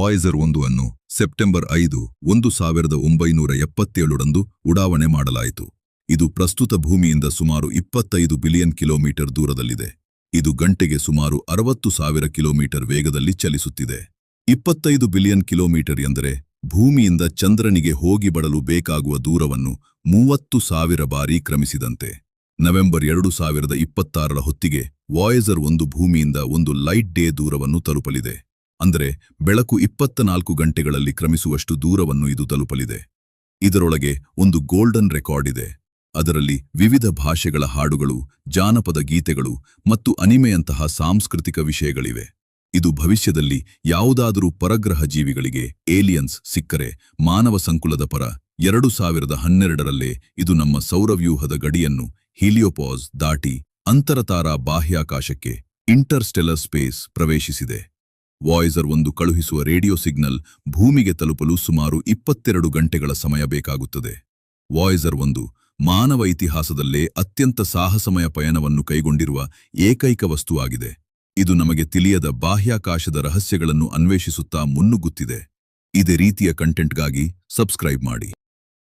Voyager 1 ಅನ್ನು September 5, 1977ರಂದು ಉಡಾವಣೆ ಮಾಡಲಾಯಿತು. ಇದು ಪ್ರಸ್ತುತ ಭೂಮಿಯಿಂದ ಸುಮಾರು 25 ಬಿಲಿಯನ್ ಕಿಲೋಮೀಟರ್ ದೂರದಲ್ಲಿದೆ. ಇದು ಗಂಟೆಗೆ ಸುಮಾರು 60,000 ಕಿಲೋಮೀಟರ್ ವೇಗದಲ್ಲಿ ಚಲಿಸುತ್ತಿದೆ. 25 ಬಿಲಿಯನ್ ಕಿಲೋಮೀಟರ್ ಎಂದರೆ ಭೂಮಿಯಿಂದ ಚಂದ್ರನಿಗೆ ಹೋಗಿ ಬರಲು ಬೇಕಾಗುವ ದೂರವನ್ನು 30,000 ಬಾರಿ ಕ್ರಮಿಸಿದಂತೆ. ನವೆಂಬರ್ 2026ರ ಹೊತ್ತಿಗೆ ವಾಯೇಜರ್ 1 ಭೂಮಿಯಿಂದ ಒಂದು ಲೈಟ್ ಡೇ ದೂರವನ್ನು ತಲುಪಲಿದೆ. ಅಂದರೆ ಬೆಳಕು 24 ಗಂಟೆಗಳಲ್ಲಿ ಕ್ರಮಿಸುವಷ್ಟು ದೂರವನ್ನು ಇದು ತಲುಪಲಿದೆ. ಇದರೊಳಗೆ ಒಂದು ಗೋಲ್ಡನ್ ರೆಕಾರ್ಡ್ ಇದೆ. ಅದರಲ್ಲಿ ವಿವಿಧ ಭಾಷೆಗಳ ಹಾಡುಗಳು, ಜಾನಪದ ಗೀತೆಗಳು ಮತ್ತು ಅನಿಮೆಯಂತಹ ಸಾಂಸ್ಕೃತಿಕ ವಿಷಯಗಳಿವೆ. ಇದು ಭವಿಷ್ಯದಲ್ಲಿ ಯಾವುದಾದರೂ ಪರಗ್ರಹ ಜೀವಿಗಳಿಗೆ ಏಲಿಯನ್ಸ್ ಸಿಕ್ಕರೆ ಮಾನವ ಸಂಕುಲದ ಪರ 2012ರಲ್ಲೇ ಇದು ನಮ್ಮ ಸೌರವ್ಯೂಹದ ಗಡಿಯನ್ನು ಹೀಲಿಯೋಪಾಸ್ ದಾಟಿ ಅಂತರತಾರಾ ಬಾಹ್ಯಾಕಾಶಕ್ಕೆ ಇಂಟರ್ಸ್ಟೆಲ್ಲರ್ ಸ್ಪೇಸ್ ಪ್ರವೇಶಿಸಿದೆ. ವಾಯೇಜರ್ 1 ಕಳುಹಿಸುವ ರೇಡಿಯೋ ಸಿಗ್ನಲ್ ಭೂಮಿಗೆ ತಲುಪಲು ಸುಮಾರು 22 ಗಂಟೆಗಳ ಸಮಯ ಬೇಕಾಗುತ್ತದೆ. ವಾಯೇಜರ್ 1 ಮಾನವ ಇತಿಹಾಸದಲ್ಲೇ ಅತ್ಯಂತ ಸಾಹಸಮಯ ಪಯಣವನ್ನು ಕೈಗೊಂಡಿರುವ ಏಕೈಕ ವಸ್ತುವಾಗಿದೆ. ಇದು ನಮಗೆ ತಿಳಿಯದ ಬಾಹ್ಯಾಕಾಶದ ರಹಸ್ಯಗಳನ್ನು ಅನ್ವೇಷಿಸುತ್ತಾ ಮುನ್ನುಗ್ಗುತ್ತಿದೆ. ಇದೇ ರೀತಿಯ ಕಂಟೆಂಟ್ಗಾಗಿ ಸಬ್ಸ್ಕ್ರೈಬ್ ಮಾಡಿ.